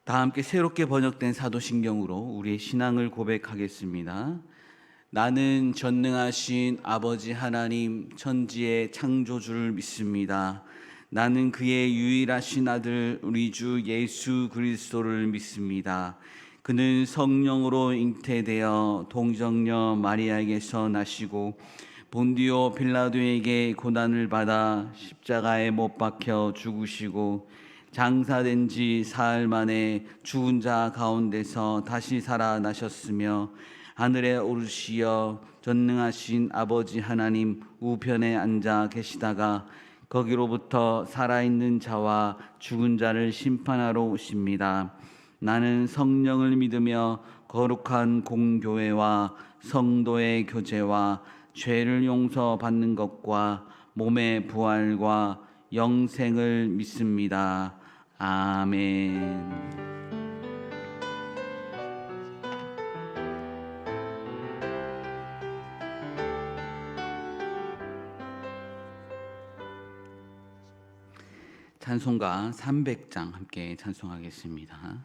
다 함께 새롭게 번역된 사도신경으로 우리의 신앙을 고백하겠습니다. 나는 전능하신 아버지 하나님 천지의 창조주를 믿습니다. 나는 그의 유일하신 아들 우리 주 예수 그리스도를 믿습니다. 그는 성령으로 잉태되어 동정녀 마리아에게서 나시고 본디오 빌라도에게 고난을 받아 십자가에 못 박혀 죽으시고 장사된 지 사흘 만에 죽은 자 가운데서 다시 살아나셨으며 하늘에 오르시어 전능하신 아버지 하나님 우편에 앉아 계시다가 거기로부터 살아있는 자와 죽은 자를 심판하러 오십니다. 나는 성령을 믿으며 거룩한 공교회와 성도의 교제와 죄를 용서받는 것과 몸의 부활과 영생을 믿습니다. 아멘. 찬송가 300장 함께 찬송하겠습니다.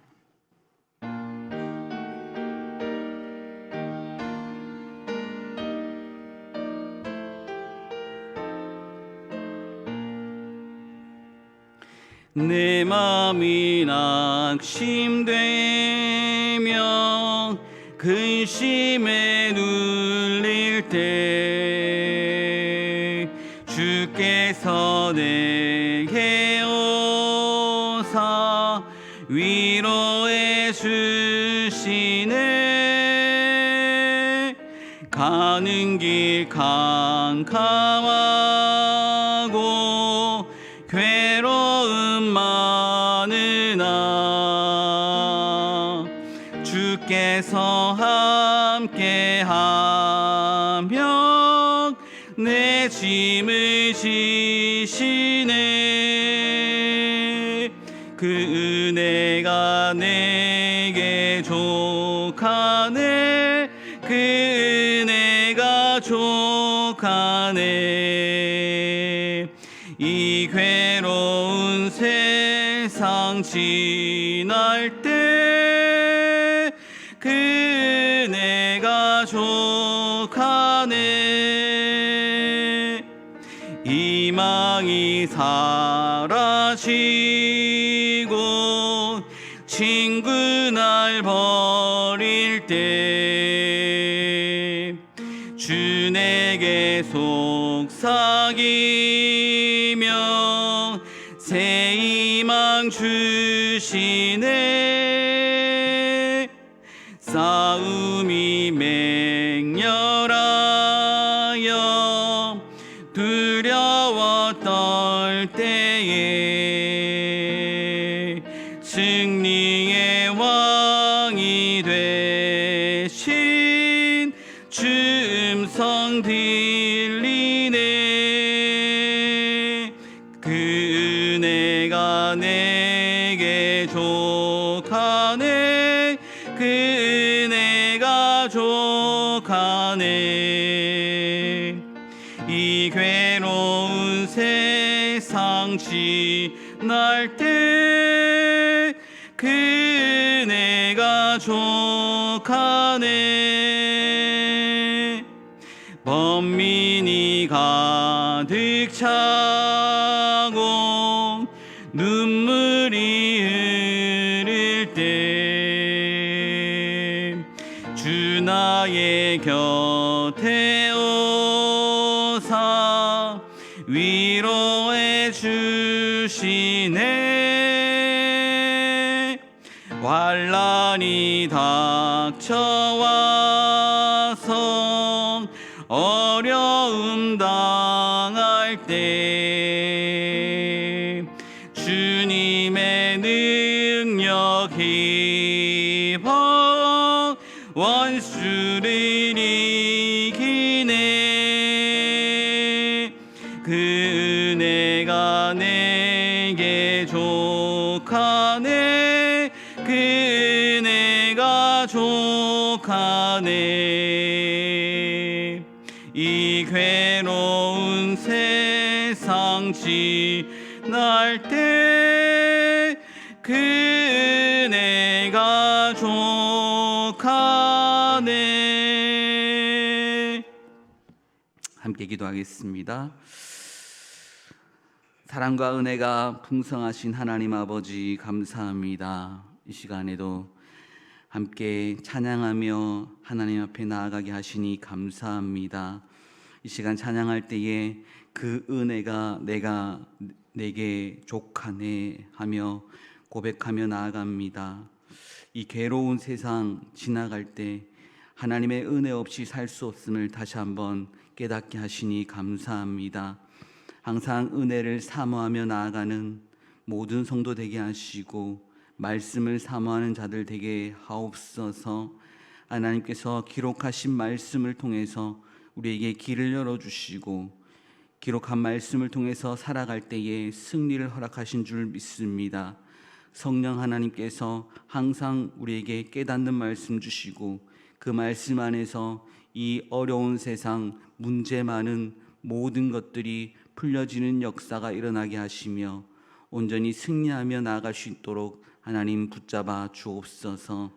내 마음이 낙심되며 근심에 눌릴 때 주께서 내게 오사 위로해 주시네. 가는 길 캄캄하고 괴로움 많으나 주께서 함께하며 내 짐을 지시네. 그 은혜가 내게 족하네. 그 은혜가 족하네. 이 괴로운 세상 지날 때 그 은혜가 족하네. 희망이 사라지고 친구 날 버릴 때 주 내게 속삭이며 새 희망 주시네. 싸움이 맹렬하여 두려워 떨 때에 승리의 왕이 되신 주 음성 들리네. 그 은혜가 내게 족하네. 그 은혜가 족하네. 이 괴로운 세상 지날 때 그 은혜가 족하네. 번민이 가득 차고 눈물이 흐를 때 주 나의 곁에 오사 위로해 주시네. 환난이 닥쳐와서 어려움 당할 때 주님의 능력 힘입어 원수를 이기네. 그 은혜가 내게 족하네. 그 은혜가 족하네. 이 괴로운 세상 지날 때 그 은혜 함께 기도하겠습니다. 사랑과 은혜가 풍성하신 하나님 아버지 감사합니다. 이 시간에도 함께 찬양하며 하나님 앞에 나아가게 하시니 감사합니다. 이 시간 찬양할 때에 그 은혜가 내게 족하네 하며 고백하며 나아갑니다. 이 괴로운 세상 지나갈 때 하나님의 은혜 없이 살 수 없음을 다시 한번 깨닫게 하시니 감사합니다. 항상 은혜를 사모하며 나아가는 모든 성도 되게 하시고 말씀을 사모하는 자들 되게 하옵소서. 하나님께서 기록하신 말씀을 통해서 우리에게 길을 열어주시고 기록한 말씀을 통해서 살아갈 때에 승리를 허락하신 줄 믿습니다. 성령 하나님께서 항상 우리에게 깨닫는 말씀 주시고 그 말씀 안에서 이 어려운 세상 문제 많은 모든 것들이 풀려지는 역사가 일어나게 하시며 온전히 승리하며 나아갈 수 있도록 하나님 붙잡아 주옵소서.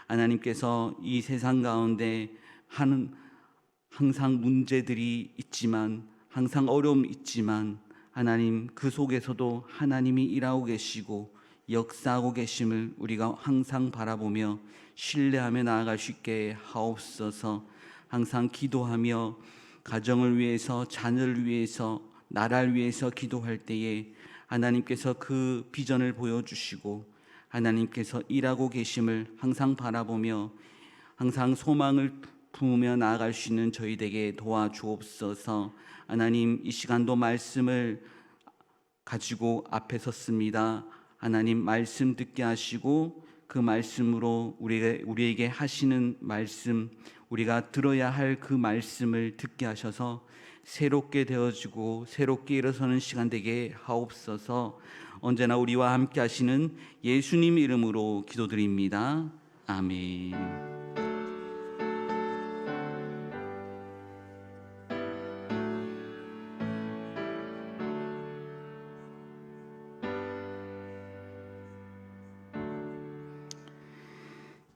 하나님께서 이 세상 가운데 항상 문제들이 있지만 항상 어려움이 있지만 하나님 그 속에서도 하나님이 일하고 계시고 역사하고 계심을 우리가 항상 바라보며 신뢰하며 나아갈 수 있게 하옵소서. 항상 기도하며 가정을 위해서 자녀를 위해서 나라를 위해서 기도할 때에 하나님께서 그 비전을 보여주시고 하나님께서 일하고 계심을 항상 바라보며 항상 소망을 품으며 나아갈 수 있는 저희에게 도와주옵소서. 하나님 이 시간도 말씀을 가지고 앞에 섰습니다. 하나님 말씀 듣게 하시고 그 말씀으로 우리에게 하시는 말씀 우리가 들어야 할 그 말씀을 듣게 하셔서 새롭게 되어지고 새롭게 일어서는 시간 되게 하옵소서. 언제나 우리와 함께 하시는 예수님 이름으로 기도드립니다. 아멘.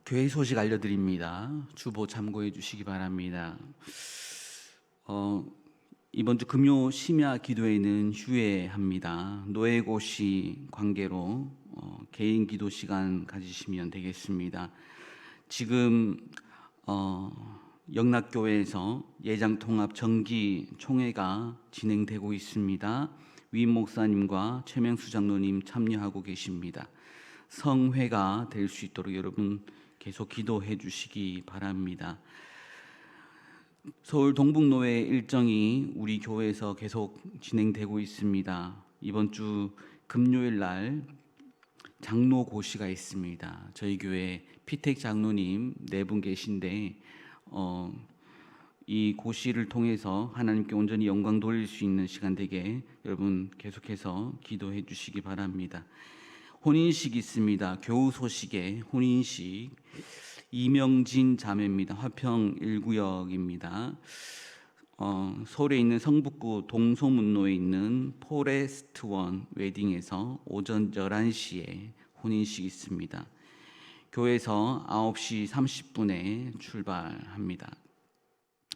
교회 소식 알려드립니다. 주보 참고해 주시기 바랍니다. 이번 주 금요 심야 기도회는 휴회합니다. 노예고시 관계로 개인 기도 시간 가지시면 되겠습니다. 지금 영락교회에서 예장통합 정기 총회가 진행되고 있습니다. 위임 목사님과 최명수 장로님 참여하고 계십니다. 성회가 될 수 있도록 여러분 계속 기도해 주시기 바랍니다. 서울 동북노회 일정이 우리 교회에서 계속 진행되고 있습니다. 이번 주 금요일 날 장로 고시가 있습니다. 저희 교회 피택 장로님 4분 계신데 이 고시를 통해서 하나님께 온전히 영광 돌릴 수 있는 시간 되게 여러분 계속해서 기도해 주시기 바랍니다. 혼인식 있습니다. 교우 소식에 혼인식 이명진 자매입니다. 화평 1구역입니다. 서울에 있는 성북구 동소문로에 있는 포레스트원 웨딩에서 오전 11시에 혼인식 있습니다. 교회에서 9시 30분에 출발합니다.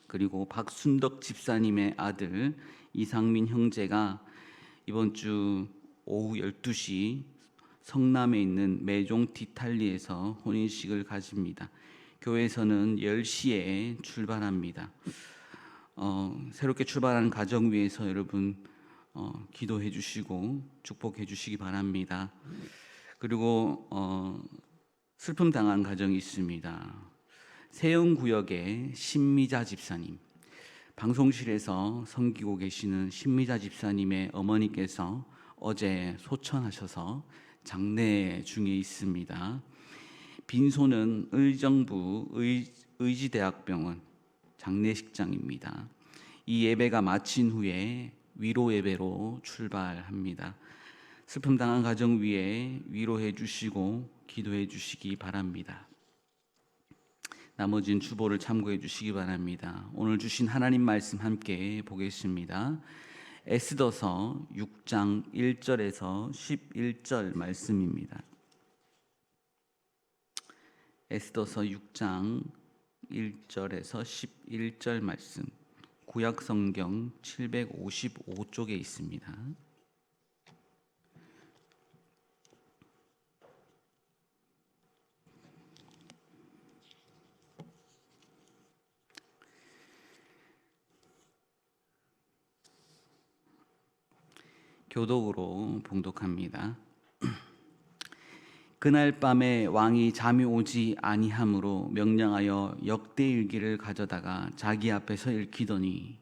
그리고 박순덕 집사님의 아들 이상민 형제가 이번 주 오후 12시 성남에 있는 매종 디탈리에서 혼인식을 가집니다. 교회에서는 10시에 출발합니다. 새롭게 출발하는 가정 위해서 여러분 기도해 주시고 축복해 주시기 바랍니다. 그리고 슬픔 당한 가정이 있습니다. 세영구역의 신미자 집사님, 방송실에서 섬기고 계시는 신미자 집사님의 어머니께서 어제 소천하셔서 장례 중에 있습니다. 빈소는 의정부 의지대학병원 장례식장입니다. 이 예배가 마친 후에 위로 예배로 출발합니다. 슬픔 당한 가정 위에 위로해 주시고 기도해 주시기 바랍니다. 나머지는 주보를 참고해 주시기 바랍니다. 오늘 주신 하나님 말씀 함께 보겠습니다. 에스더서 6장 1절에서 11절 말씀입니다. 에스더서 6장 1절에서 11절 말씀 구약 성경 755쪽에 있습니다. 교독으로 봉독합니다. 그날 밤에 왕이 잠이 오지 아니함으로 명령하여 역대일기를 가져다가 자기 앞에서 읽히더니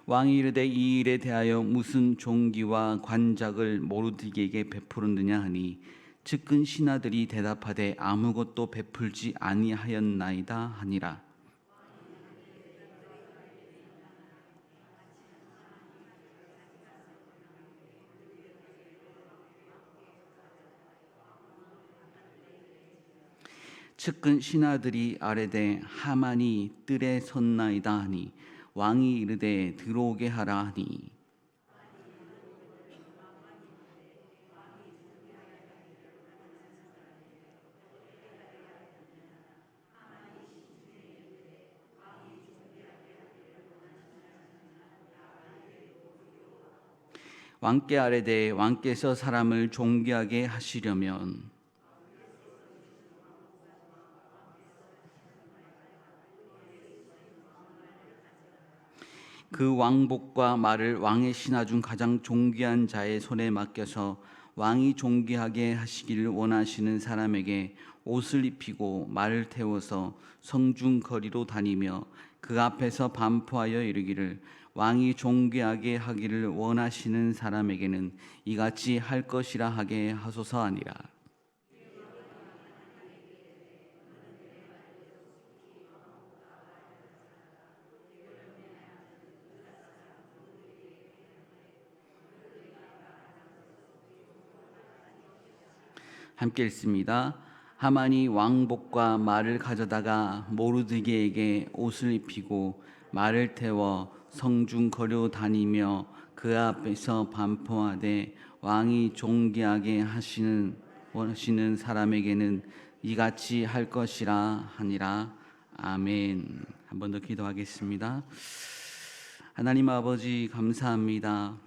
왕이 이르되 이 일에 대하여 무슨 종기와 관작을 모르드게에게 베풀었느냐 하니 측근 신하들이 대답하되 아무것도 베풀지 아니하였나이다 하니라. 측근 신하들이 아뢰되 하만이 뜰에 섰나이다 하니 왕이 이르되 들어오게 하라 하니 왕께 아뢰되 왕께서 사람을 존귀하게 하시려면 그 왕복과 말을 왕의 신하 중 가장 존귀한 자의 손에 맡겨서 왕이 존귀하게 하시기를 원하시는 사람에게 옷을 입히고 말을 태워서 성중 거리로 다니며 그 앞에서 반포하여 이르기를 왕이 존귀하게 하기를 원하시는 사람에게는 이같이 할 것이라 하게 하소서 하니라. 함께 읽습니다. 하만이 왕복과 말을 가져다가 모르드게에게 옷을 입히고 말을 태워 성중 거리로 다니며 그 앞에서 반포하되 왕이 존귀하게 원하시는 사람에게는 이같이 할 것이라 하니라. 아멘. 한 번 더 기도하겠습니다. 하나님 아버지 감사합니다.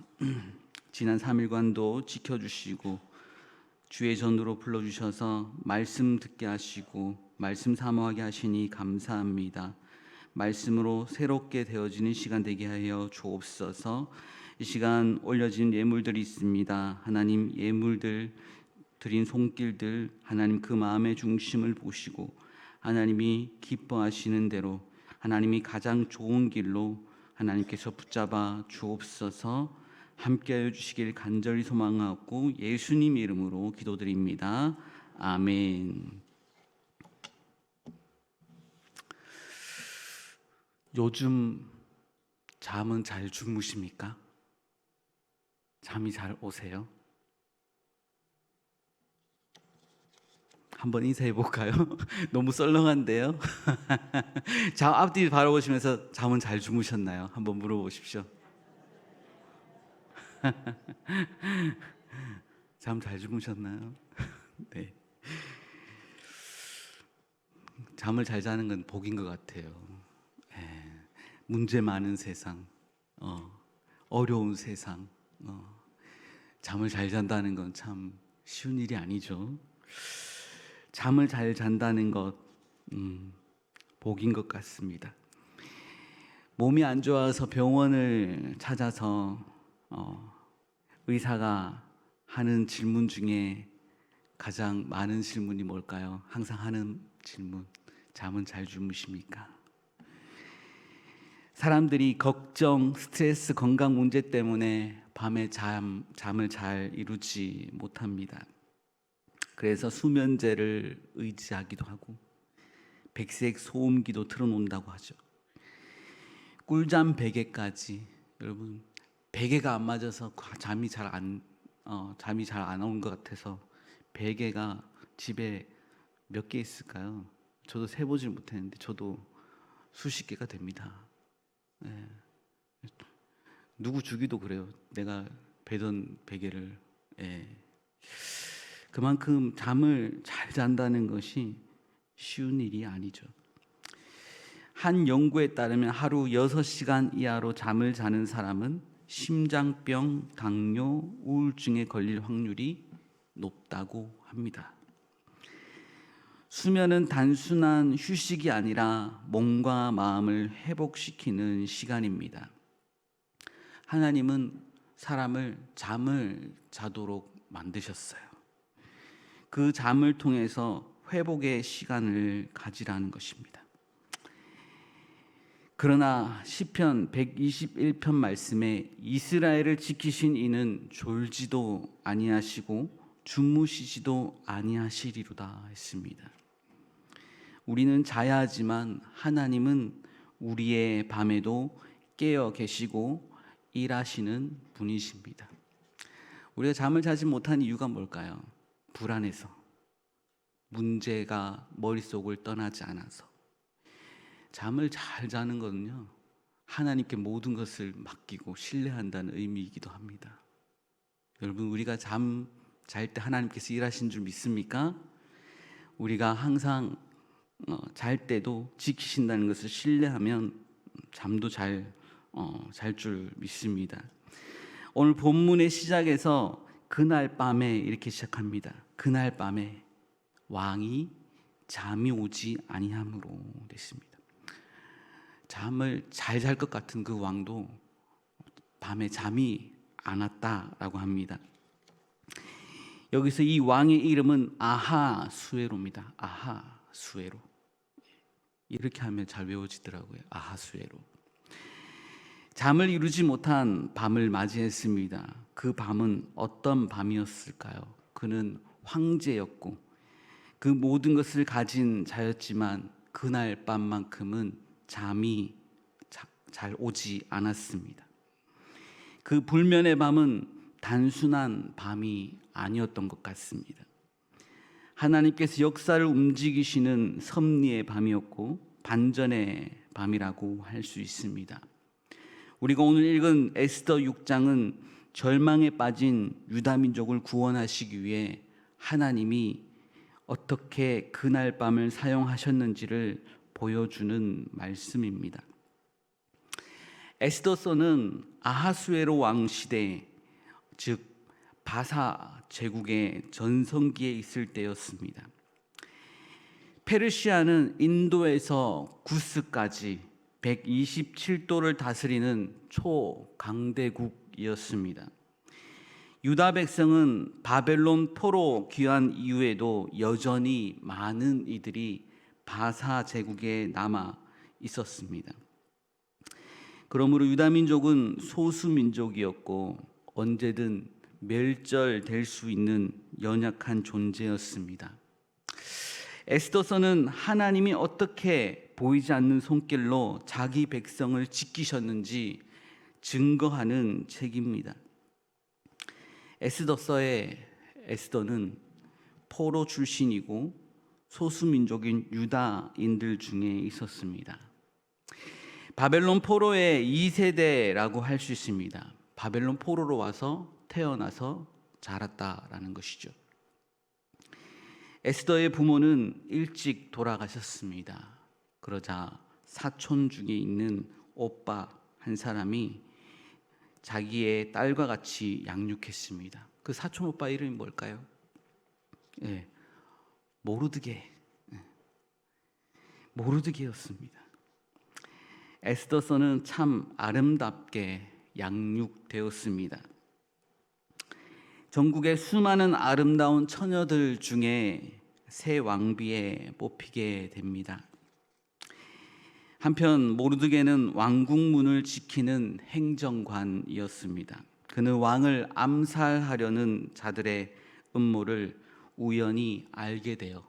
지난 3일간도 지켜주시고 주의 전으로 불러주셔서 말씀 듣게 하시고 말씀 사모하게 하시니 감사합니다. 말씀으로 새롭게 되어지는 시간 되게 하여 주옵소서. 이 시간 올려진 예물들이 있습니다. 하나님 예물들 드린 손길들 하나님 그 마음의 중심을 보시고 하나님이 기뻐하시는 대로 하나님이 가장 좋은 길로 하나님께서 붙잡아 주옵소서. 함께하여 주시길 간절히 소망하고 예수님 이름으로 기도드립니다. 아멘. 요즘 잠은 잘 주무십니까? 잠이 잘 오세요? 한번 인사해 볼까요? 너무 썰렁한데요. 자, 앞뒤 바라보시면서 잠은 잘 주무셨나요? 한번 물어보십시오. 잠 잘 주무셨나요? 네. 잠을 잘 자는 건 복인 것 같아요. 문제 많은 세상, 어려운 세상, 잠을 잘 잔다는 건 참 쉬운 일이 아니죠. 잠을 잘 잔다는 것, 복인 것 같습니다. 몸이 안 좋아서 병원을 찾아서 의사가 하는 질문 중에 가장 많은 질문이 뭘까요? 항상 하는 질문, 잠은 잘 주무십니까? 사람들이 걱정, 스트레스, 건강 문제 때문에 밤에 잠을 잘 이루지 못합니다. 그래서 수면제를 의지하기도 하고 백색 소음기도 틀어놓는다고 하죠. 꿀잠 베개까지. 여러분, 베개가 안 맞아서 잠이 잘 안 오는 것 같아서 베개가 집에 몇 개 있을까요? 저도 세보질 못했는데 저도 수십 개가 됩니다. 누구 주기도 그래요. 내가 베던 베개를. 예. 그만큼 잠을 잘 잔다는 것이 쉬운 일이 아니죠. 한 연구에 따르면 하루 6시간 이하로 잠을 자는 사람은 심장병, 당뇨, 우울증에 걸릴 확률이 높다고 합니다. 수면은 단순한 휴식이 아니라 몸과 마음을 회복시키는 시간입니다. 하나님은 사람을 잠을 자도록 만드셨어요. 그 잠을 통해서 회복의 시간을 가지라는 것입니다. 그러나 시편 121편 말씀에 이스라엘을 지키신 이는 졸지도 아니하시고 주무시지도 아니하시리로다 했습니다. 우리는 자야 하지만 하나님은 우리의 밤에도 깨어 계시고 일하시는 분이십니다. 우리가 잠을 자지 못한 이유가 뭘까요? 불안해서, 문제가 머릿속을 떠나지 않아서. 잠을 잘 자는 것은요, 하나님께 모든 것을 맡기고 신뢰한다는 의미이기도 합니다. 여러분, 우리가 잠 잘 때 하나님께서 일하신 줄 믿습니까? 우리가 항상 잘 때도 지키신다는 것을 신뢰하면 잠도 잘 줄 믿습니다. 오늘 본문의 시작에서 그날 밤에 이렇게 시작합니다. 그날 밤에 왕이 잠이 오지 아니함으로 됐습니다. 잠을 잘 잘 것 같은 그 왕도 밤에 잠이 안 왔다라고 합니다. 여기서 이 왕의 이름은 아하수에로입니다. 아하수에로. 이렇게 하면 잘 외워지더라고요. 아하수에로. 잠을 이루지 못한 밤을 맞이했습니다. 그 밤은 어떤 밤이었을까요? 그는 황제였고 그 모든 것을 가진 자였지만 그날 밤만큼은 잠이 잘 오지 않았습니다. 그 불면의 밤은 단순한 밤이 아니었던 것 같습니다. 하나님께서 역사를 움직이시는 섭리의 밤이었고 반전의 밤이라고 할 수 있습니다. 우리가 오늘 읽은 에스더 6장은 절망에 빠진 유다 민족을 구원하시기 위해 하나님이 어떻게 그날 밤을 사용하셨는지를 보여주는 말씀입니다. 에스더서는 아하수에로 왕 시대, 즉 바사 제국의 전성기에 있을 때였습니다. 페르시아는 인도에서 구스까지 127도를 다스리는 초강대국이었습니다. 유다 백성은 바벨론 포로 귀환 이후에도 여전히 많은 이들이 바사 제국에 남아 있었습니다. 그러므로 유다 민족은 소수 민족이었고 언제든 멸절될 수 있는 연약한 존재였습니다. 에스더서는 하나님이 어떻게 보이지 않는 손길로 자기 백성을 지키셨는지 증거하는 책입니다. 에스더서의 에스더는 포로 출신이고 소수민족인 유다인들 중에 있었습니다. 바벨론 포로의 2세대라고 할 수 있습니다. 바벨론 포로로 와서 태어나서 자랐다라는 것이죠. 에스더의 부모는 일찍 돌아가셨습니다. 그러자 사촌 중에 있는 오빠 한 사람이 자기의 딸과 같이 양육했습니다. 그 사촌 오빠 이름이 뭘까요? 모르드게. 모르드게였습니다. 에스더서는 참 아름답게 양육되었습니다. 전국의 수많은 아름다운 처녀들 중에 새 왕비에 뽑히게 됩니다. 한편 모르드게는 왕궁문을 지키는 행정관이었습니다. 그는 왕을 암살하려는 자들의 음모를 우연히 알게 되어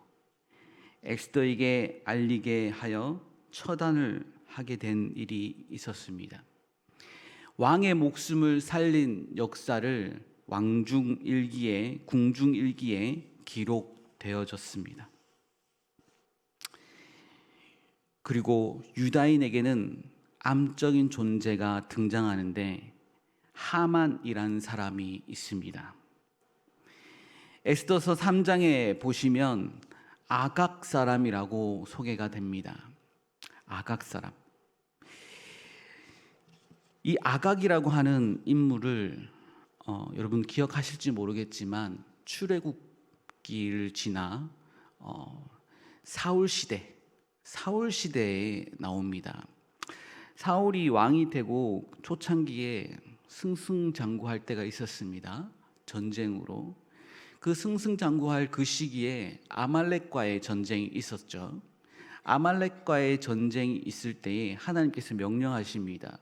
에스더에게 알리게 하여 처단을 하게 된 일이 있었습니다. 왕의 목숨을 살린 역사를 왕중일기에, 궁중일기에 기록되어졌습니다. 그리고 유다인에게는 암적인 존재가 등장하는데 하만이라는 사람이 있습니다. 에스더서 3장에 보시면 아각 사람이라고 소개가 됩니다. 아각 사람. 이 아각이라고 하는 인물을 여러분 기억하실지 모르겠지만 출애굽기를 지나 사울 시대에 나옵니다. 사울이 왕이 되고 초창기에 승승장구할 때가 있었습니다. 전쟁으로. 그 승승장구할 그 시기에 아말렉과의 전쟁이 있었죠. 아말렉과의 전쟁이 있을 때에 하나님께서 명령하십니다.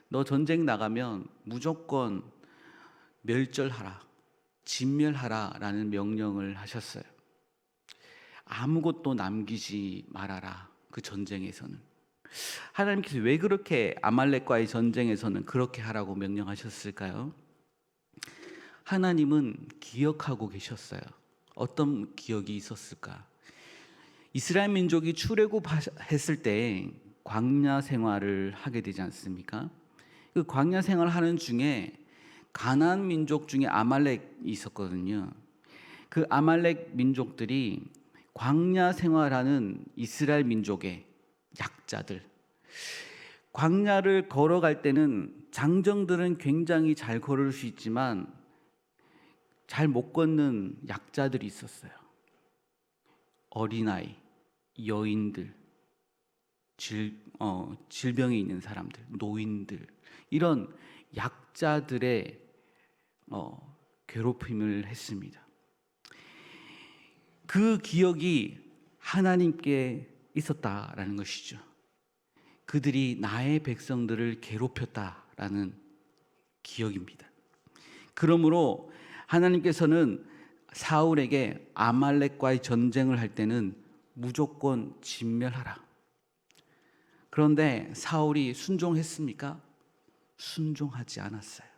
너 전쟁 나가면 무조건 멸절하라, 진멸하라 라는 명령을 하셨어요. 아무것도 남기지 말아라. 그 전쟁에서는 하나님께서 왜 그렇게 아말렉과의 전쟁에서는 그렇게 하라고 명령하셨을까요? 하나님은 기억하고 계셨어요. 어떤 기억이 있었을까? 이스라엘 민족이 출애굽했을 때 광야 생활을 하게 되지 않습니까? 그 광야 생활을 하는 중에 가나안 민족 중에 아말렉이 있었거든요. 그 아말렉 민족들이 광야 생활하는 이스라엘 민족의 약자들, 광야를 걸어갈 때는 장정들은 굉장히 잘 걸을 수 있지만 잘 못 걷는 약자들이 있었어요. 어린아이, 여인들, 질병이 있는 사람들, 노인들, 이런 약자들의 괴롭힘을 했습니다. 그 기억이 하나님께 있었다라는 것이죠. 그들이 나의 백성들을 괴롭혔다라는 기억입니다. 그러므로 하나님께서는 사울에게 아말렉과의 전쟁을 할 때는 무조건 진멸하라. 그런데 사울이 순종했습니까? 순종하지 않았어요.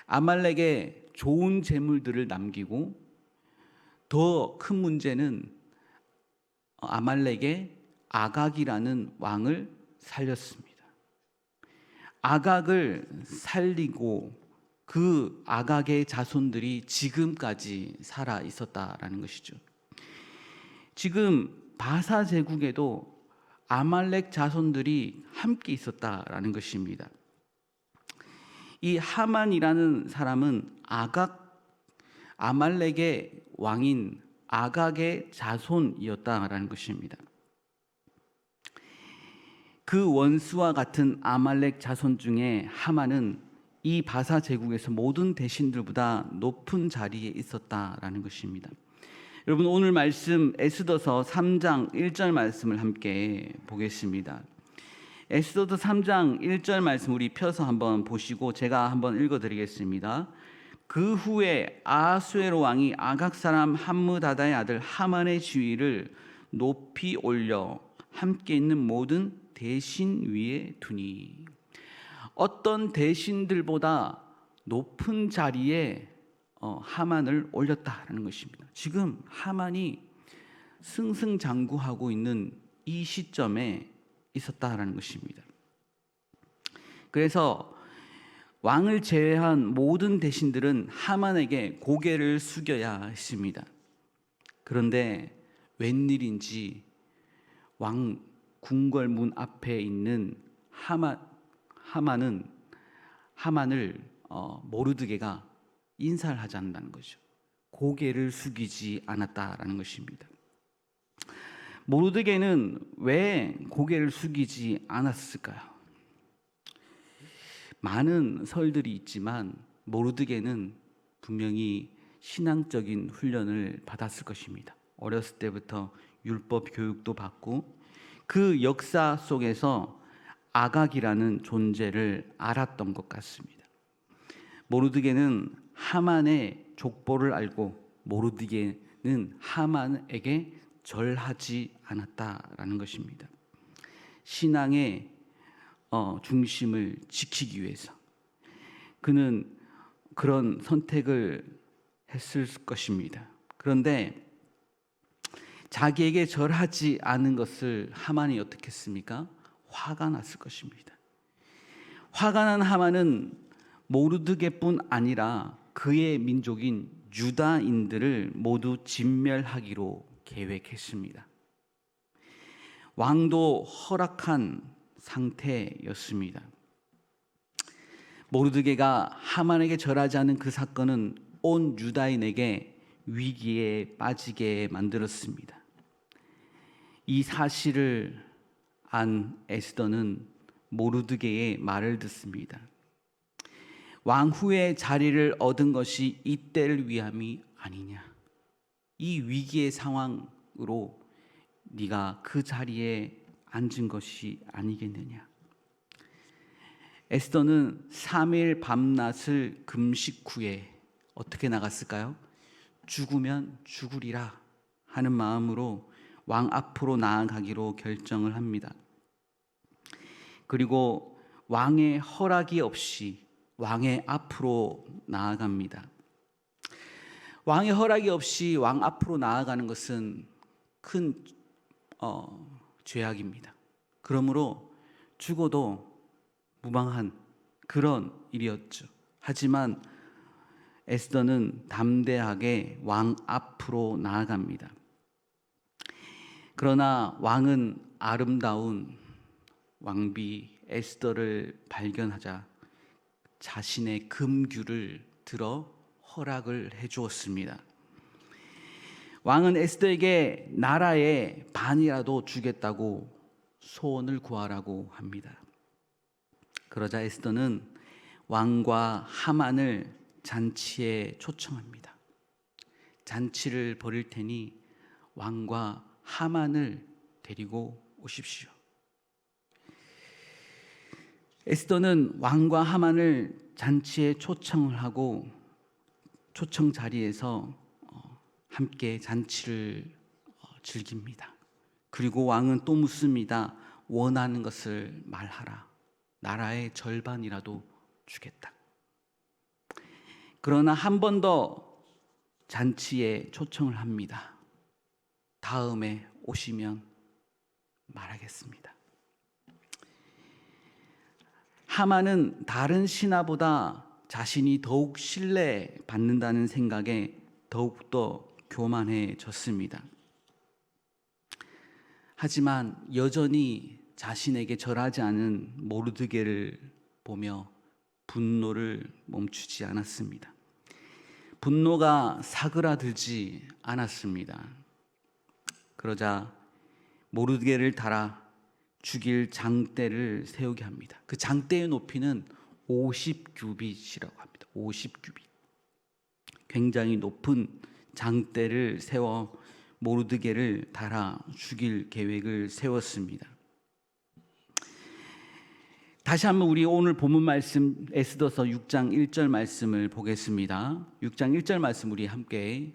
아말렉에 좋은 재물들을 남기고 더 큰 문제는 아말렉에 아각이라는 왕을 살렸습니다. 아각을 살리고 그 아각의 자손들이 지금까지 살아 있었다라는 것이죠. 지금 바사 제국에도 아말렉 자손들이 함께 있었다라는 것입니다. 이 하만이라는 사람은 아말렉의 왕인 아각의 자손이었다라는 것입니다. 그 원수와 같은 아말렉 자손 중에 하만은 이 바사 제국에서 모든 대신들보다 높은 자리에 있었다라는 것입니다. 여러분, 오늘 말씀 에스더서 3장 1절 말씀을 함께 보겠습니다. 에스더서 3장 1절 말씀 우리 펴서 한번 보시고 제가 한번 읽어드리겠습니다. 그 후에 아하수에로 왕이 아각 사람 함므다다의 아들 하만의 지위를 높이 올려 함께 있는 모든 대신 위에 두니. 어떤 대신들보다 높은 자리에 하만을 올렸다라는 것입니다. 지금 하만이 승승장구하고 있는 이 시점에 있었다라는 것입니다. 그래서 왕을 제외한 모든 대신들은 하만에게 고개를 숙여야 했습니다. 그런데 웬일인지 왕 궁궐문 앞에 있는 하만을 모르드게가 인사를 하지 않는다는 거죠. 고개를 숙이지 않았다라는 것입니다. 모르드게는 왜 고개를 숙이지 않았을까요? 많은 설들이 있지만 모르드게는 분명히 신앙적인 훈련을 받았을 것입니다. 어렸을 때부터 율법 교육도 받고 그 역사 속에서 아각이라는 존재를 알았던 것 같습니다. 모르드게는 하만의 족보를 알고 모르드게는 하만에게 절하지 않았다라는 것입니다. 신앙의 중심을 지키기 위해서 그는 그런 선택을 했을 것입니다. 그런데 자기에게 절하지 않은 것을 하만이 어떻게 했습니까? 화가 났을 것입니다. 화가 난 하만은 모르드게뿐 아니라 그의 민족인 유다인들을 모두 진멸하기로 계획했습니다. 왕도 허락한 상태였습니다. 모르드게가 하만에게 절하지 않은 그 사건은 온 유다인에게 위기에 빠지게 만들었습니다. 이 사실을 안 에스더는 모르드게의 말을 듣습니다. 왕후의 자리를 얻은 것이 이때를 위함이 아니냐. 이 위기의 상황으로 네가 그 자리에 앉은 것이 아니겠느냐. 에스더는 3일 밤낮을 금식 후에 어떻게 나갔을까요? 죽으면 죽으리라 하는 마음으로 왕 앞으로 나아가기로 결정을 합니다. 그리고 왕의 허락이 없이 왕의 앞으로 나아갑니다. 왕의 허락이 없이 왕 앞으로 나아가는 것은 큰 죄악입니다. 그러므로 죽어도 무방한 그런 일이었죠. 하지만 에스더는 담대하게 왕 앞으로 나아갑니다. 그러나 왕은 아름다운 왕비 에스더를 발견하자 자신의 금규를 들어 허락을 해주었습니다. 왕은 에스더에게 나라의 반이라도 주겠다고 소원을 구하라고 합니다. 그러자 에스더는 왕과 하만을 잔치에 초청합니다. 잔치를 벌일 테니 왕과 하만을 데리고 오십시오. 에스더는 왕과 하만을 잔치에 초청을 하고 초청 자리에서 함께 잔치를 즐깁니다. 그리고 왕은 또 묻습니다. 원하는 것을 말하라. 나라의 절반이라도 주겠다. 그러나 한 번 더 잔치에 초청을 합니다. 다음에 오시면 말하겠습니다. 하만은 다른 신하보다 자신이 더욱 신뢰받는다는 생각에 더욱더 교만해졌습니다. 하지만 여전히 자신에게 절하지 않은 모르드게를 보며 분노를 멈추지 않았습니다. 분노가 사그라들지 않았습니다. 그러자 모르드게를 달아 죽일 장대를 세우게 합니다. 그 장대의 높이는 50규빗이라고 합니다. 50규빗. 굉장히 높은 장대를 세워 모르드게를 달아 죽일 계획을 세웠습니다. 다시 한번 우리 오늘 본문 말씀 에스더서 6장 1절 말씀을 보겠습니다. 6장 1절 말씀 우리 함께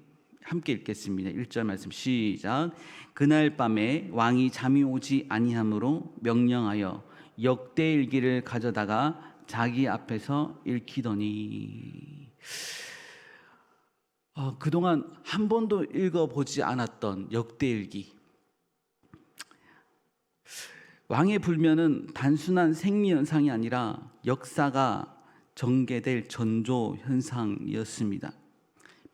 읽겠습니다. 1절 말씀 시작. 그날 밤에 왕이 잠이 오지 아니하므로 명령하여 역대일기를 가져다가 자기 앞에서 읽히더니 그동안 한 번도 읽어보지 않았던 역대일기. 왕의 불면은 단순한 생리현상이 아니라 역사가 전개될 전조현상이었습니다.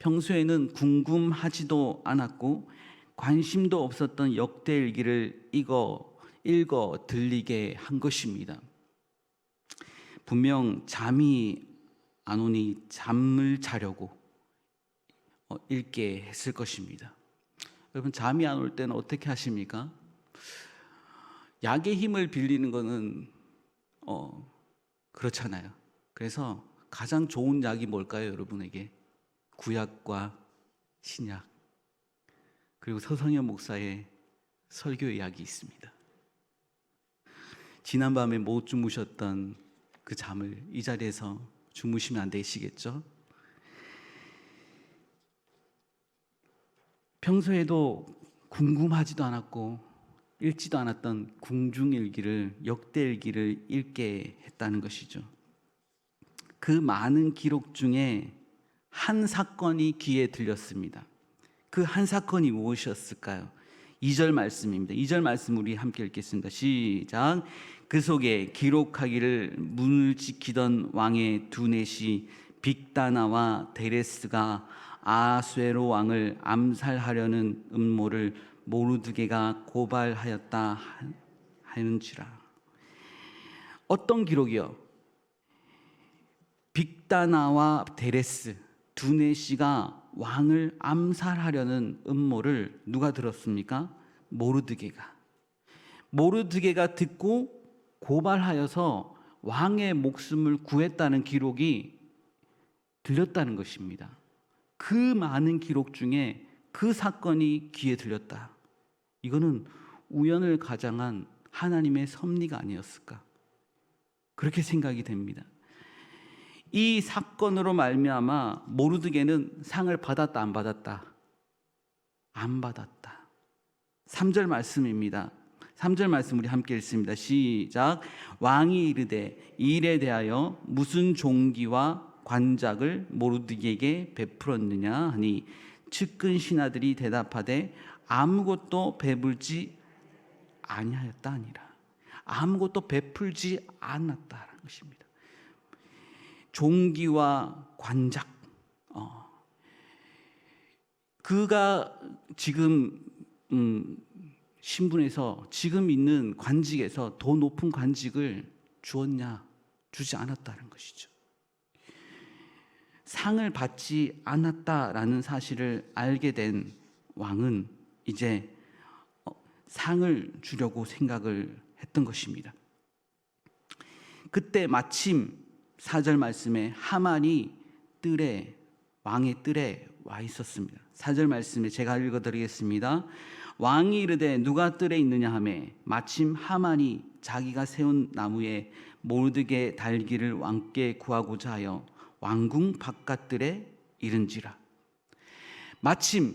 평소에는 궁금하지도 않았고 관심도 없었던 역대일기를 읽어 들리게 한 것입니다. 분명 잠이 안 오니 잠을 자려고 읽게 했을 것입니다. 여러분, 잠이 안 올 때는 어떻게 하십니까? 약의 힘을 빌리는 거는 그렇잖아요. 그래서 가장 좋은 약이 뭘까요, 여러분에게? 구약과 신약, 그리고 서성현 목사의 설교의 약이 있습니다. 지난밤에 못 주무셨던 그 잠을 이 자리에서 주무시면 안 되시겠죠? 평소에도 궁금하지도 않았고 읽지도 않았던 궁중일기를, 역대일기를 읽게 했다는 것이죠. 그 많은 기록 중에 한 사건이 귀에 들렸습니다. 그 한 사건이 무엇이었을까요? 2절 말씀입니다. 2절 말씀 우리 함께 읽겠습니다. 시작. 그 속에 기록하기를 문을 지키던 왕의 두 넷이 빅다나와 데레스가 아수에로 왕을 암살하려는 음모를 모르드게가 고발하였다 하는지라. 어떤 기록이요? 빅다나와 데레스 두 넷이가 왕을 암살하려는 음모를 누가 들었습니까? 모르드게가 듣고 고발하여서 왕의 목숨을 구했다는 기록이 들렸다는 것입니다. 그 많은 기록 중에 그 사건이 귀에 들렸다. 이거는 우연을 가장한 하나님의 섭리가 아니었을까? 그렇게 생각이 됩니다. 이 사건으로 말미암아 모르드게는 상을 받았다, 안 받았다? 안 받았다. 3절 말씀입니다. 3절 말씀 우리 함께 읽습니다. 시작. 왕이 이르되 이 일에 대하여 무슨 종기와 관작을 모르드게에게 베풀었느냐 하니 측근 신하들이 대답하되 아무것도 베풀지 아니하였다 하니라. 아무것도 베풀지 않았다라는 것입니다. 종기와 관작, 그가 지금 신분에서 지금 있는 관직에서 더 높은 관직을 주었냐? 주지 않았다는 것이죠. 상을 받지 않았다라는 사실을 알게 된 왕은 이제 상을 주려고 생각을 했던 것입니다. 그때 마침 4절 말씀에 하만이 왕의 뜰에 와 있었습니다. 4절 말씀에 제가 읽어드리겠습니다. 왕이 이르되 누가 뜰에 있느냐 하매 마침 하만이 자기가 세운 나무에 모르드게 달기를 왕께 구하고자 하여 왕궁 바깥뜰에 이른지라. 마침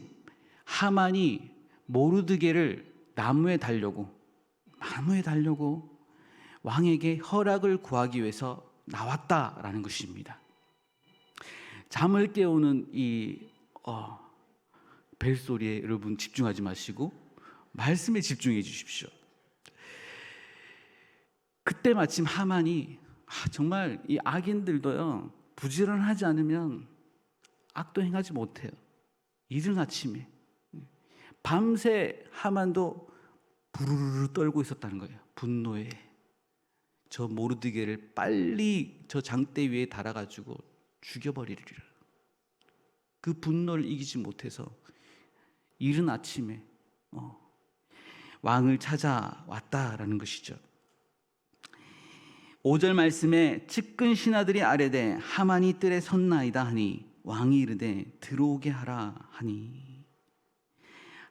하만이 모르드게를 나무에 달려고 왕에게 허락을 구하기 위해서 나왔다라는 것입니다. 잠을 깨우는 이 벨소리에 여러분 집중하지 마시고 말씀에 집중해 주십시오. 그때 마침 하만이 정말 이 악인들도요 부지런하지 않으면 악도 행하지 못해요. 이른 아침에 밤새 하만도 부르르 떨고 있었다는 거예요. 분노에 저 모르드게를 빨리 저 장대 위에 달아가지고 죽여버리리라. 그 분노를 이기지 못해서 이른 아침에 왕을 찾아왔다라는 것이죠. 5절 말씀에 측근 신하들이 아뢰되 하만이 뜰에 섰나이다 하니 왕이 이르되 들어오게 하라 하니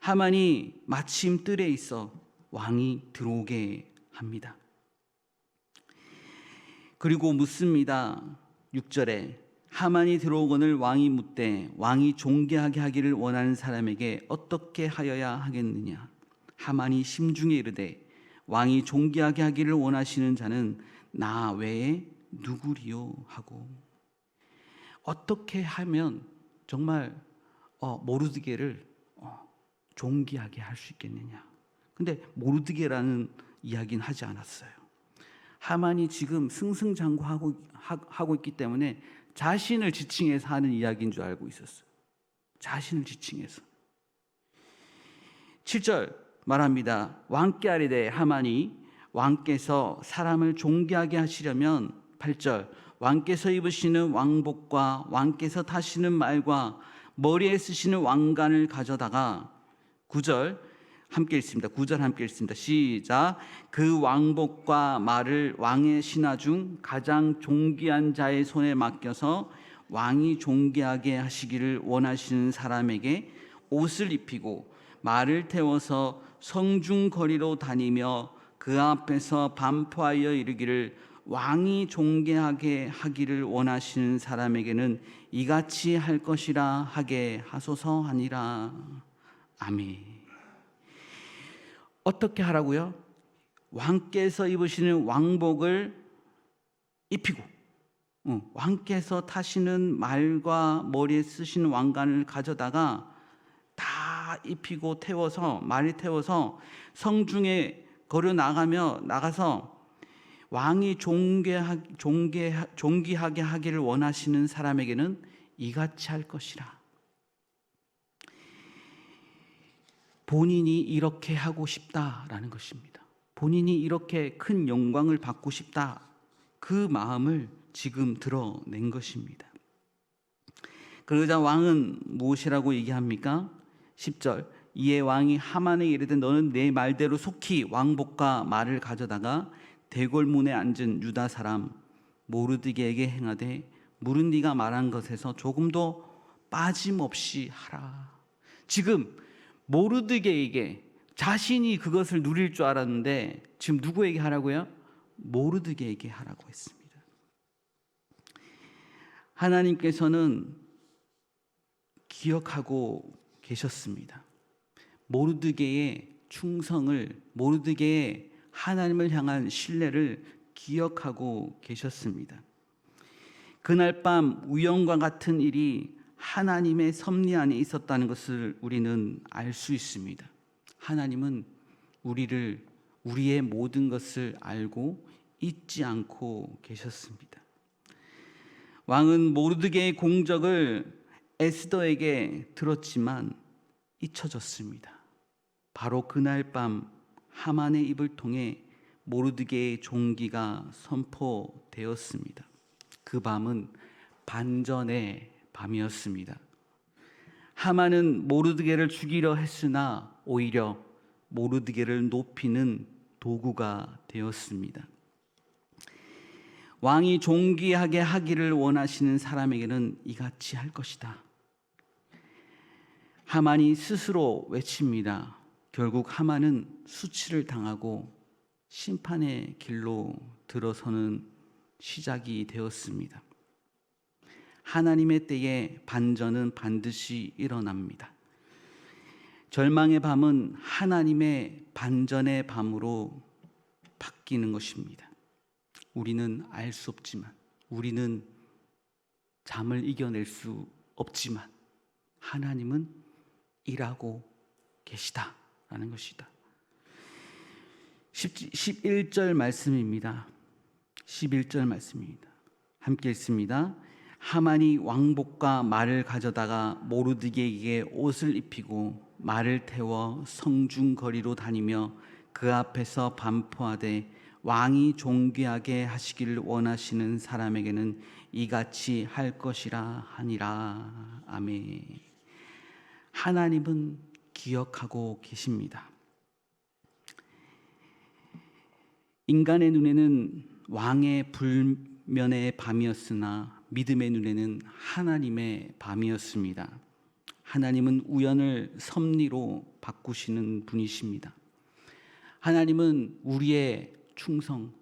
하만이 마침 뜰에 있어 왕이 들어오게 합니다. 그리고 묻습니다. 6절에 하만이 들어오거늘 왕이 묻되 왕이 존귀하게 하기를 원하는 사람에게 어떻게 하여야 하겠느냐. 하만이 심중에 이르되 왕이 존귀하게 하기를 원하시는 자는 나 외에 누구리요 하고. 어떻게 하면 정말 모르드게를 존귀하게 할 수 있겠느냐. 근데 모르드게라는 이야기는 하지 않았어요. 하만이 지금 승승장구하고 있기 때문에 자신을 지칭해서 하는 이야기인 줄 알고 있었어요. 자신을 지칭해서. 7절 말합니다. 왕께 아뢰되 하만이 왕께서 사람을 존귀하게 하시려면 8절 왕께서 입으시는 왕복과 왕께서 타시는 말과 머리에 쓰시는 왕관을 가져다가 9절 함께 읽습니다. 9절 함께 읽습니다. 시작. 그 왕복과 말을 왕의 신하 중 가장 존귀한 자의 손에 맡겨서 왕이 존귀하게 하시기를 원하시는 사람에게 옷을 입히고 말을 태워서 성중 거리로 다니며 그 앞에서 반포하여 이르기를 왕이 존귀하게 하기를 원하시는 사람에게는 이같이 할 것이라 하게 하소서 하니라. 아멘. 어떻게 하라고요? 왕께서 입으시는 왕복을 입히고 왕께서 타시는 말과 머리에 쓰시는 왕관을 가져다가 다 입히고 태워서 말에 태워서 성중에 걸어 나가서 왕이 존귀하게 하기를 원하시는 사람에게는 이같이 할 것이라. 본인이 이렇게 하고 싶다라는 것입니다. 본인이 이렇게 큰 영광을 받고 싶다, 그 마음을 지금 드러낸 것입니다. 그러자 왕은 무엇이라고 얘기합니까? 10절, 이에 왕이 하만에게 이르되 너는 내 말대로 속히 왕복과 말을 가져다가 대궐문에 앉은 유다 사람 모르드게에게 행하되 물은 네가 말한 것에서 조금도 빠짐없이 하라. 지금 모르드게에게, 자신이 그것을 누릴 줄 알았는데 지금 누구에게 하라고요? 모르드게에게 하라고 했습니다. 하나님께서는 기억하고 계셨습니다. 모르드게의 충성을, 모르드게의 하나님을 향한 신뢰를 기억하고 계셨습니다. 그날 밤 우연과 같은 일이 하나님의 섭리 안에 있었다는 것을 우리는 알 수 있습니다. 하나님은 우리의 모든 것을 알고 잊지 않고 계셨습니다. 왕은 모르드게의 공적을 에스더에게 들었지만 잊혀졌습니다. 바로 그날 밤 하만의 입을 통해 모르드게의 존귀가 선포되었습니다. 그 밤은 반전의 밤이었습니다. 하만은 모르드게를 죽이려 했으나 오히려 모르드게를 높이는 도구가 되었습니다. 왕이 존귀하게 하기를 원하시는 사람에게는 이같이 할 것이다. 하만이 스스로 외칩니다. 결국 하만은 수치를 당하고 심판의 길로 들어서는 시작이 되었습니다. 하나님의 때에 반전은 반드시 일어납니다. 절망의 밤은 하나님의 반전의 밤으로 바뀌는 것입니다. 우리는 알 수 없지만, 우리는 잠을 이겨낼 수 없지만 하나님은 일하고 계시다라는 것이다. 11절 말씀입니다. 11절 말씀입니다. 함께 읽습니다. 하만이 왕복과 말을 가져다가 모르드게에게 옷을 입히고 말을 태워 성중 거리로 다니며 그 앞에서 반포하되 왕이 존귀하게 하시기를 원하시는 사람에게는 이같이 할 것이라 하니라. 아멘. 하나님은 기억하고 계십니다. 인간의 눈에는 왕의 불면의 밤이었으나 믿음의 눈에는 하나님의 밤이었습니다. 하나님은 우연을 섭리로 바꾸시는 분이십니다. 하나님은 우리의 충성,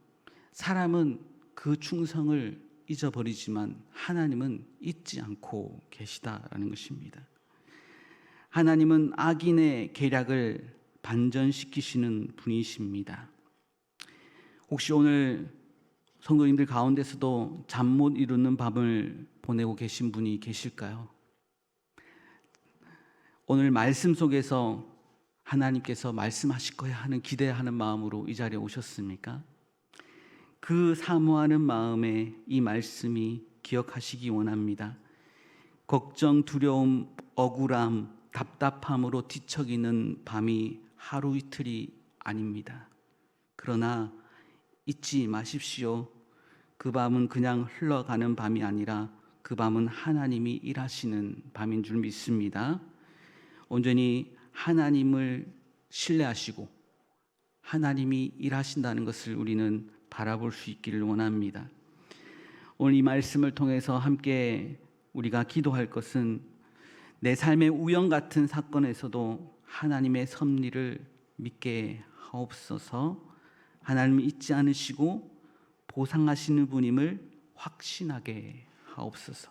사람은 그 충성을 잊어버리지만 하나님은 잊지 않고 계시다라는 것입니다. 하나님은 악인의 계략을 반전시키시는 분이십니다. 혹시 오늘 성도님들 가운데서도 잠 못 이루는 밤을 보내고 계신 분이 계실까요? 오늘 말씀 속에서 하나님께서 말씀하실 거야 하는 기대하는 마음으로 이 자리에 오셨습니까? 그 사모하는 마음에 이 말씀이 기억하시기 원합니다. 걱정, 두려움, 억울함, 답답함으로 뒤척이는 밤이 하루 이틀이 아닙니다. 그러나 잊지 마십시오. 그 밤은 그냥 흘러가는 밤이 아니라 그 밤은 하나님이 일하시는 밤인 줄 믿습니다. 온전히 하나님을 신뢰하시고 하나님이 일하신다는 것을 우리는 바라볼 수 있기를 원합니다. 오늘 이 말씀을 통해서 함께 우리가 기도할 것은 내 삶의 우연 같은 사건에서도 하나님의 섭리를 믿게 하옵소서. 하나님을 잊지 않으시고 보상하시는 분임을 확신하게 하옵소서.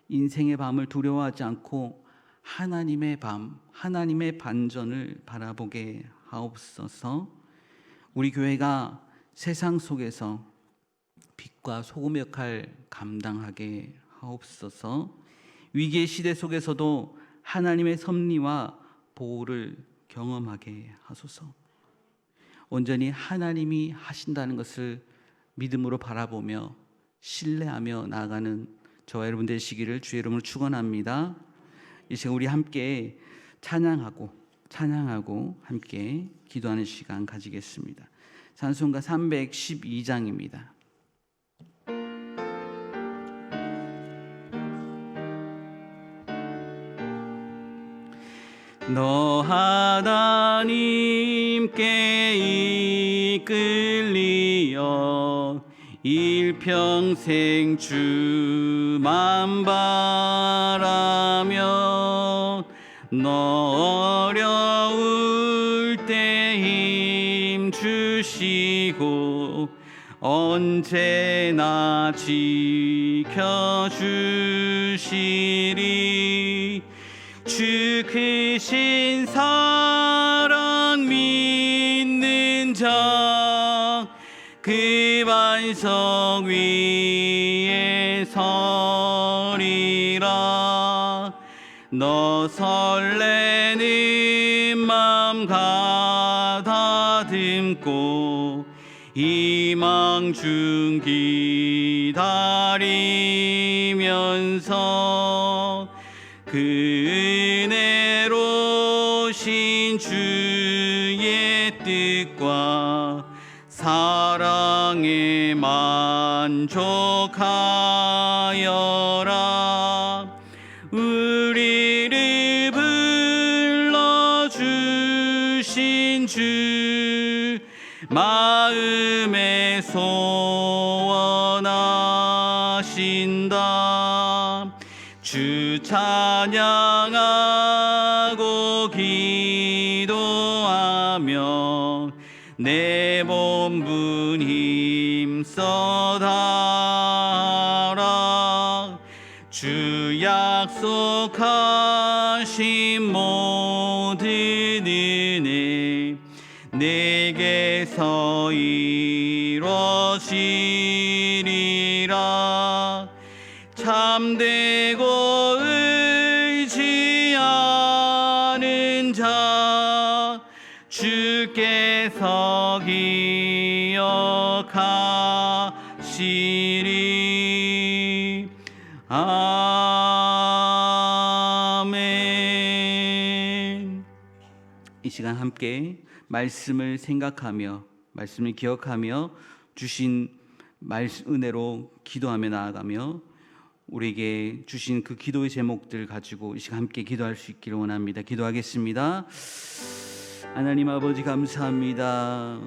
인생의 밤을 두려워하지 않고 하나님의 밤, 하나님의 반전을 바라보게 하옵소서. 우리 교회가 세상 속에서 빛과 소금 역할 감당하게 하옵소서. 위기의 시대 속에서도 하나님의 섭리와 보호를 경험하게 하소서. 온전히 하나님이 하신다는 것을 믿음으로 바라보며 신뢰하며 나아가는 저와 여러분 되시기를 주의 이름으로 축원합니다. 이 시간 우리 함께 찬양하고 함께 기도하는 시간 가지겠습니다. 찬송가 312장입니다. 너 하나님께 이끌리어 일평생 주만 바라며 너 어려울 때 힘 주시고 언제나 지켜주시리. 주 크신 사랑 믿는 자 그 반석 위에 서리라. 너 설레는 맘 가다듬고 희망 중 기다리면서 그 은혜로신 주의 뜻과 사랑에 만족하여라. 우리를 불러주신 주 마음에 소원하신다. 주 찬양하고 기도하며 내 본분 힘써 다하라. 주 약속하신 모든 은혜 내게서 이루어지리라. 참되고 의지하는 자 주께서 기억하시리. 아멘. 이 시간 함께 말씀을 생각하며 말씀을 기억하며 주신 은혜로 기도하며 나아가며 우리에게 주신 그 기도의 제목들 가지고 이 시간 함께 기도할 수 있기를 원합니다. 기도하겠습니다. 하나님 아버지 감사합니다.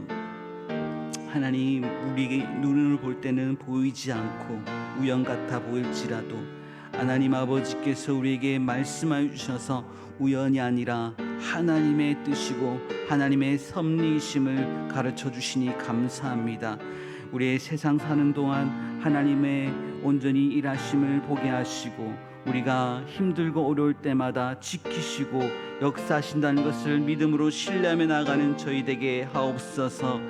하나님, 우리 눈을 볼 때는 보이지 않고 우연 같아 보일지라도 하나님 아버지께서 우리에게 말씀하여 주셔서 우연이 아니라 하나님의 뜻이고 하나님의 섭리이심을 가르쳐 주시니 감사합니다. 우리의 세상 사는 동안 하나님의 온전히 일하심을 보게 하시고 우리가 힘들고 어려울 때마다 지키시고 역사하신다는 것을 믿음으로 신뢰하며 나아가는 저희 되게 하옵소서.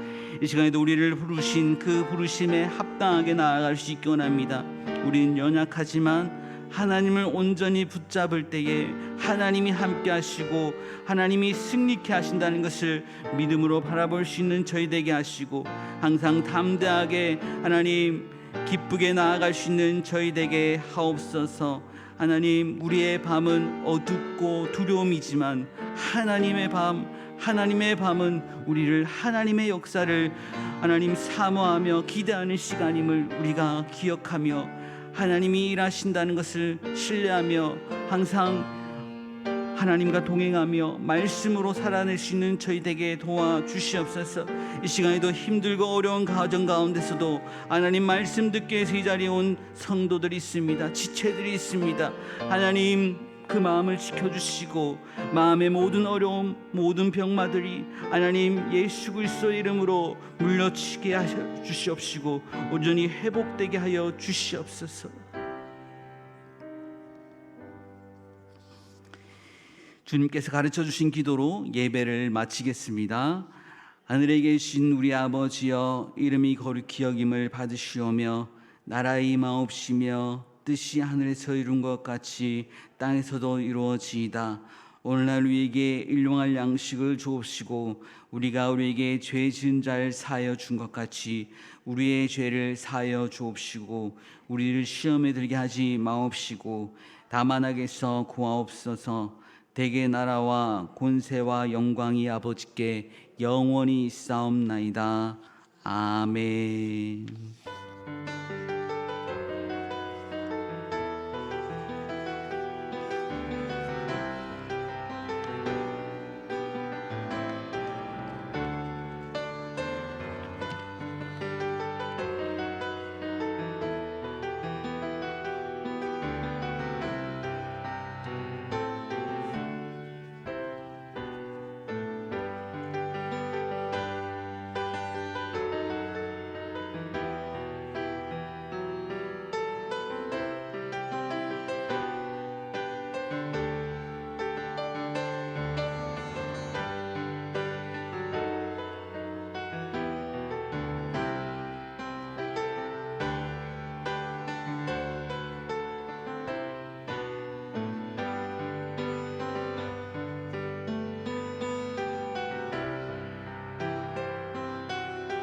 이 시간에도 우리를 부르신 그 부르심에 합당하게 나아갈 수 있기 원합니다. 우리는 연약하지만 하나님을 온전히 붙잡을 때에 하나님이 함께 하시고 하나님이 승리케 하신다는 것을 믿음으로 바라볼 수 있는 저희 되게 하시고 항상 담대하게 하나님 기쁘게 나아갈 수 있는 저희 되게 하옵소서. 하나님, 우리의 밤은 어둡고 두려움이지만 하나님의 밤은 우리를 하나님의 역사를 하나님 사모하며 기대하는 시간임을 우리가 기억하며 하나님이 일하신다는 것을 신뢰하며 항상 하나님과 동행하며 말씀으로 살아낼 수 있는 저희 되게 도와주시옵소서. 이 시간에도 힘들고 어려운 가정 가운데서도 하나님 말씀 듣기 위해서 이 자리에 온 성도들이 있습니다. 지체들이 있습니다. 하나님, 그 마음을 지켜주시고 마음의 모든 어려움, 모든 병마들이 하나님 예수 그리스도의 이름으로 물려치게 하여 주시옵시고 온전히 회복되게 하여 주시옵소서. 주님께서 가르쳐 주신 기도로 예배를 마치겠습니다. 하늘에 계신 우리 아버지여, 이름이 거룩히 여김을 받으시오며 나라의 임하옵시며 뜻이 하늘에서 이룬 것 같이 땅에서도 이루어지이다. 오늘날 우리에게 일용할 양식을 주옵시고 우리가 우리에게 죄 지은 자를 사하여 준 것 같이 우리의 죄를 사하여 주옵시고 우리를 시험에 들게 하지 마옵시고 다만 악에서 구하옵소서. 대개 나라와 권세와 영광이 아버지께 영원히 있사옵나이다. 아멘.